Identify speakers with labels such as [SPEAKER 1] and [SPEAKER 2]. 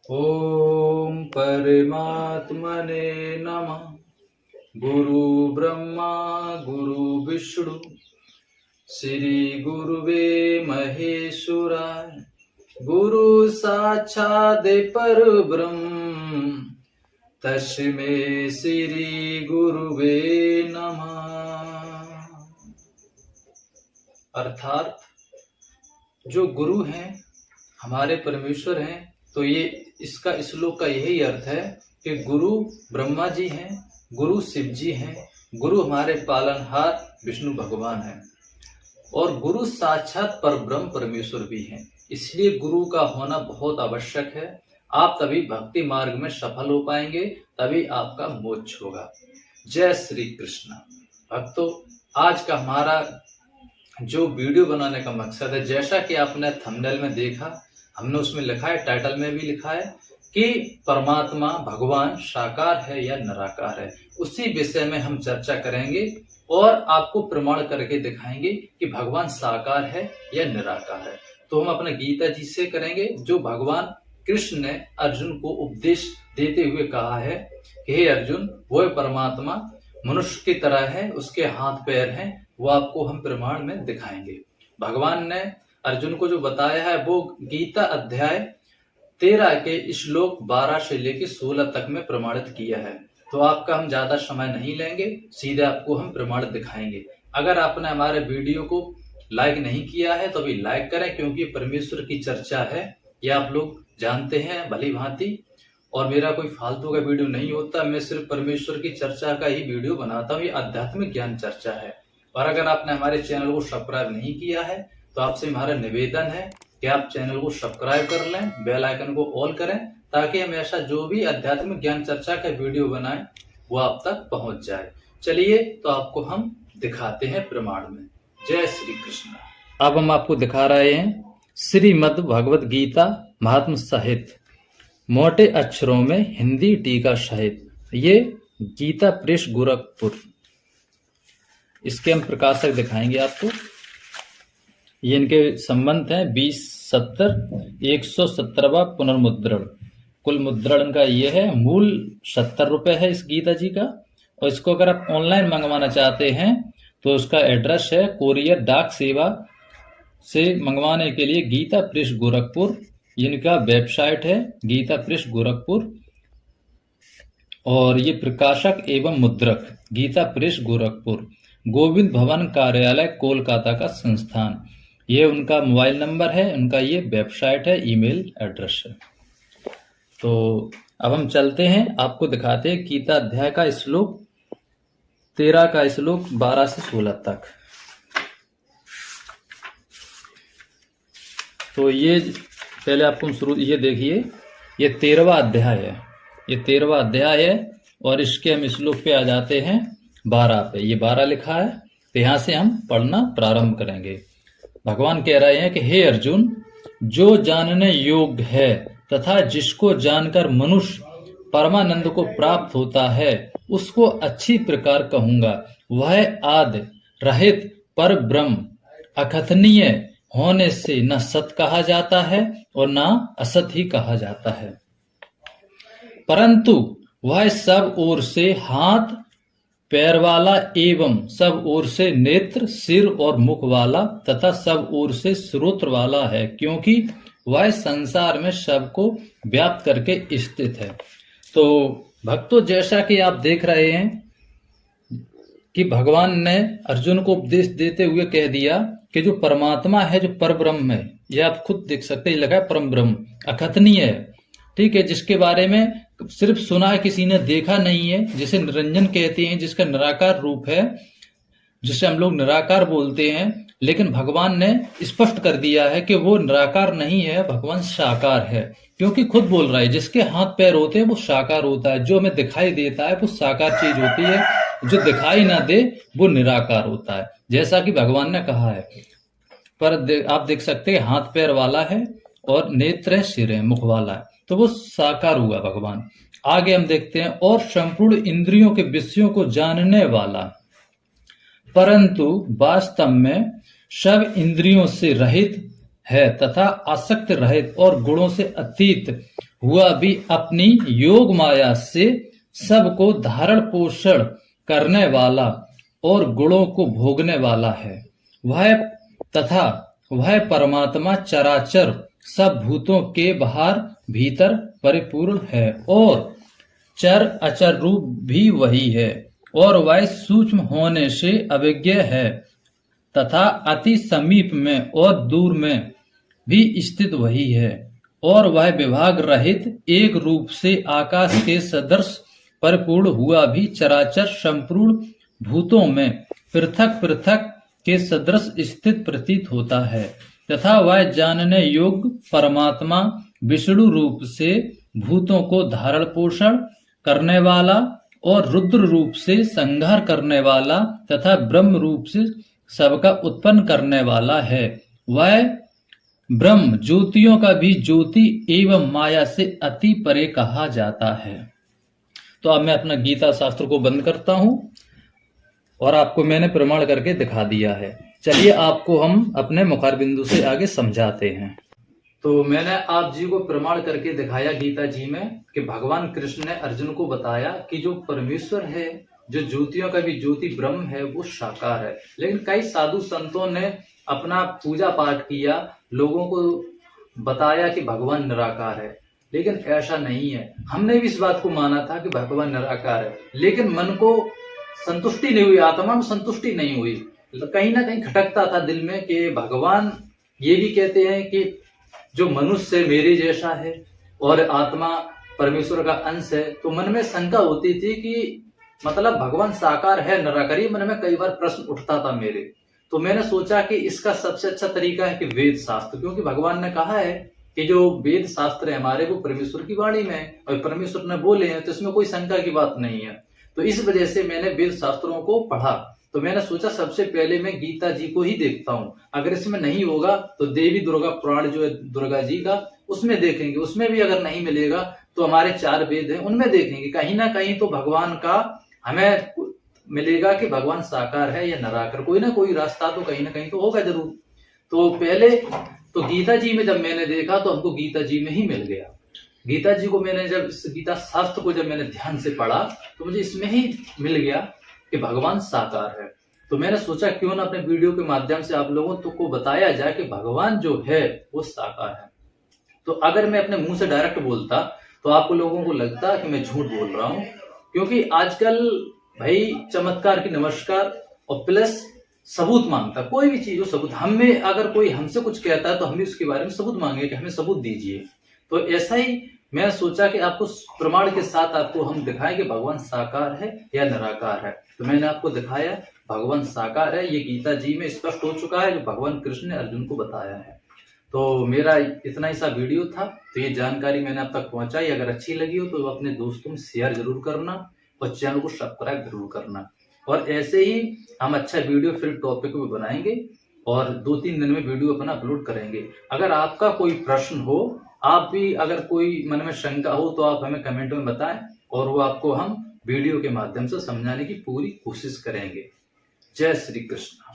[SPEAKER 1] ओम परमात्मने नमः। गुरु ब्रह्मा गुरु विष्णु श्री गुरुवे महेश्वराय। गुरु साक्षात् परब्रह्म तस्मै श्री गुरुवे नमः। अर्थात जो गुरु हैं हमारे परमेश्वर हैं। तो ये इसका श्लोक का यही अर्थ है कि गुरु ब्रह्मा जी हैं, गुरु शिव जी हैं, गुरु हमारे पालनहार विष्णु भगवान हैं और गुरु साक्षात परब्रह्म परमेश्वर भी हैं। इसलिए गुरु का होना बहुत आवश्यक है। आप तभी भक्ति मार्ग में सफल हो पाएंगे, तभी आपका मोक्ष होगा। जय श्री कृष्ण। भक्तों, आज का हमारा जो वीडियो बनाने का मकसद है, जैसा कि आपने थंबनेल में देखा, हमने उसमें लिखा है, टाइटल में भी लिखा है कि परमात्मा भगवान साकार है या निराकार है। उसी विषय में हम चर्चा करेंगे और आपको प्रमाण करके दिखाएंगे कि भगवान साकार है या निराकार है। तो हम अपने गीता जी से करेंगे, जो भगवान कृष्ण ने अर्जुन को उपदेश देते हुए कहा है कि हे अर्जुन, वो परमात्मा मनुष्य की तरह है, उसके हाथ पैर हैं, वो आपको हम प्रमाण में दिखाएंगे। भगवान ने अर्जुन को जो बताया है वो गीता अध्याय 13 के श्लोक 12 से लेकर 16 तक में प्रमाणित किया है। तो आपका हम ज्यादा समय नहीं लेंगे, सीधे आपको हम प्रमाण दिखाएंगे। अगर आपने हमारे वीडियो को लाइक नहीं किया है तो अभी लाइक करें, क्योंकि परमेश्वर की चर्चा है, ये आप लोग जानते हैं भली भांति। और मेरा कोई फालतू का वीडियो नहीं होता, मैं सिर्फ परमेश्वर की चर्चा का ही वीडियो बनाता हूँ। ये आध्यात्मिक ज्ञान चर्चा है। और अगर आपने हमारे चैनल को सब्सक्राइब नहीं किया है तो आपसे हमारा निवेदन है कि आप चैनल को सब्सक्राइब कर लें, बेल आइकन को ऑल करें, ताकि हम ऐसा जो भी आध्यात्मिक ज्ञान चर्चा का वीडियो बनाएं वो आप तक पहुंच जाए। चलिए, तो आपको हम दिखाते हैं प्रमाण में। जय श्री कृष्ण। अब हम आपको दिखा रहे हैं श्रीमद् भगवद गीता महात्म सहित, मोटे अक्षरों में हिंदी टीका सहित। ये गीता प्रेस गोरखपुर, इसके हम प्रकाशक दिखाएंगे आपको। ये इनके संबंध है 2070-117वां पुनर्मुद्रण। कुल मुद्रण का ये है, मूल 70 रुपए है इस गीता जी का। और इसको अगर आप ऑनलाइन मंगवाना चाहते हैं तो उसका एड्रेस है कोरियर डाक सेवा से मंगवाने के लिए गीता प्रेस गोरखपुर, इनका वेबसाइट है गीता प्रेस गोरखपुर। और ये प्रकाशक एवं मुद्रक गीता प्रेस गोरखपुर, गोविंद भवन कार्यालय कोलकाता का संस्थान। ये उनका मोबाइल नंबर है, उनका ये वेबसाइट है, ईमेल एड्रेस है। तो अब हम चलते हैं, आपको दिखाते हैं गीता अध्याय का श्लोक 13 का श्लोक 12 से 16 तक। तो ये पहले आपको शुरू, ये देखिए, ये 13वां अध्याय है, ये 13वां अध्याय है। और इसके हम श्लोक पे आ जाते हैं 12 पे। ये 12 लिखा है, तो यहां से हम पढ़ना प्रारंभ करेंगे। भगवान कह रहे हैं कि हे अर्जुन, जो जानने योग्य है तथा जिसको जानकर मनुष्य परमानंद को प्राप्त होता है, उसको अच्छी प्रकार कहूंगा। वह आदि रहित पर ब्रह्म अकथनीय होने से न सत कहा जाता है और न असत ही कहा जाता है, परंतु वह सब ओर से हाथ पैर वाला एवं सब ओर से नेत्र, सिर और मुख वाला तथा सब ओर से श्रोत्र वाला है, क्योंकि वह संसार में सबको व्याप्त करके स्थित है। तो भक्तों, जैसा कि आप देख रहे हैं कि भगवान ने अर्जुन को उपदेश देते हुए कह दिया कि जो परमात्मा है, जो परब्रह्म है, ये आप खुद देख सकते हैं, लगा परम ब्रह्म अकथनीय है, ठीक है, जिसके बारे में सिर्फ सुना है, किसी ने देखा नहीं है, जिसे निरंजन कहते हैं, जिसका निराकार रूप है, जिसे हम लोग निराकार बोलते हैं। लेकिन भगवान ने स्पष्ट कर दिया है कि वो निराकार नहीं है, भगवान साकार है, क्योंकि खुद बोल रहा है जिसके हाथ पैर होते हैं वो साकार होता है, जो हमें दिखाई देता है वो साकार चीज होती है, जो दिखाई ना दे वो निराकार होता है, जैसा कि भगवान ने कहा है। पर आप देख सकते हैं हाथ पैर वाला है और नेत्र है, सिर है, मुख वाला है, तो वो साकार हुआ भगवान। आगे हम देखते हैं, और संपूर्ण इंद्रियों के विषयों को जानने वाला, परंतु वास्तव में सब इंद्रियों से रहित
[SPEAKER 2] है तथा आसक्त रहित और गुणों से अतीत हुआ भी अपनी योग माया से सबको धारण पोषण करने वाला और गुणों को भोगने वाला है। वह परमात्मा चराचर सब भूतों के बाहर भीतर परिपूर्ण है और चर अचर रूप भी वही है और वह सूक्ष्म होने से अभिज्ञ है तथा अति समीप में और दूर में भी स्थित वही है और वह विभाग रहित एक रूप से आकाश के सदृश परिपूर्ण हुआ भी चराचर संपूर्ण भूतों में पृथक पृथक के सदृश स्थित प्रतीत होता है तथा वह जानने योग्य परमात्मा विष्णु रूप से भूतों को धारण पोषण करने वाला और रुद्र रूप से संहार करने वाला तथा ब्रह्म रूप से सबका उत्पन्न करने वाला है। वह ब्रह्म ज्योतियों का भी ज्योति एवं माया से अति परे कहा जाता है। तो अब मैं अपना गीता शास्त्र को बंद करता हूं और आपको मैंने प्रमाण करके दिखा दिया है। चलिए आपको हम अपने मुखार बिंदु से आगे समझाते हैं।
[SPEAKER 1] तो मैंने आप जी को प्रमाण करके दिखाया गीता जी में कि भगवान कृष्ण ने अर्जुन को बताया कि जो परमेश्वर है, जो ज्योतियों का भी ज्योति ब्रह्म है, वो साकार है। लेकिन कई साधु संतों ने अपना पूजा पाठ किया, लोगों को बताया कि भगवान निराकार है, लेकिन ऐसा नहीं है। हमने भी इस बात को माना था कि भगवान निराकार है, लेकिन मन को संतुष्टि नहीं हुई, आत्मा में संतुष्टि नहीं हुई। कहीं ना कहीं खटकता था दिल में कि भगवान ये भी कहते हैं कि जो मनुष्य मेरे जैसा है और आत्मा परमेश्वर का अंश है। तो मन में शंका होती थी कि मतलब भगवान साकार है निराकार, मन में कई बार प्रश्न उठता था मेरे। तो मैंने सोचा कि इसका सबसे अच्छा तरीका है कि वेद शास्त्र, क्योंकि भगवान ने कहा है कि जो वेद शास्त्र है हमारे वो परमेश्वर की वाणी में है और परमेश्वर ने बोले हैं, तो इसमें कोई शंका की बात नहीं है। तो इस वजह से मैंने वेद शास्त्रों को पढ़ा। तो मैंने सोचा सबसे पहले मैं गीता जी को ही देखता हूँ, अगर इसमें नहीं होगा तो देवी दुर्गा पुराण जो है दुर्गा जी का, उसमें देखेंगे। उसमें भी अगर नहीं मिलेगा तो हमारे 4 वेद हैं, उनमें देखेंगे। कहीं ना कहीं तो भगवान का हमें मिलेगा कि भगवान साकार है या निराकार, कोई ना कोई रास्ता तो कहीं ना कहीं तो होगा जरूर। तो पहले तो गीता जी में जब मैंने देखा तो हमको गीता जी में ही मिल गया। गीता जी को मैंने जब इस गीता शास्त्र को जब मैंने ध्यान से पढ़ा तो मुझे इसमें ही मिल गया कि भगवान साकार है। तो मैंने सोचा क्यों ना अपने वीडियो के माध्यम से आप लोगों को बताया जाए कि भगवान जो है वो साकार है। तो अगर मैं अपने मुंह से डायरेक्ट बोलता तो आप लोगों को लगता कि मैं झूठ बोल रहा हूं, क्योंकि आजकल भाई चमत्कार की नमस्कार और प्लस सबूत मांगता। कोई भी चीज हो सबूत, हमें अगर कोई हमसे कुछ कहता है तो हम भी उसके बारे में सबूत मांगे कि हमें सबूत दीजिए। तो ऐसा ही मैं सोचा कि आपको प्रमाण के साथ आपको हम दिखाएं कि भगवान साकार है या निराकार है। तो मैंने आपको दिखाया भगवान साकार है, ये गीता जी में स्पष्ट हो चुका है, जो भगवान कृष्ण ने अर्जुन को बताया है। तो मेरा इतना ही सा वीडियो था, तो ये जानकारी मैंने आप तक पहुंचाई। अगर अच्छी लगी हो तो अपने दोस्तों में शेयर जरूर करना और चैनल को सब्सक्राइब जरूर करना। और ऐसे ही हम अच्छा वीडियो फिर टॉपिक पे बनाएंगे और 2-3 दिन में वीडियो अपना अपलोड करेंगे। अगर आपका कोई प्रश्न हो, आप भी अगर कोई मन में शंका हो तो आप हमें कमेंट में बताएं और वो आपको हम वीडियो के माध्यम से समझाने की पूरी कोशिश करेंगे। जय श्री कृष्ण।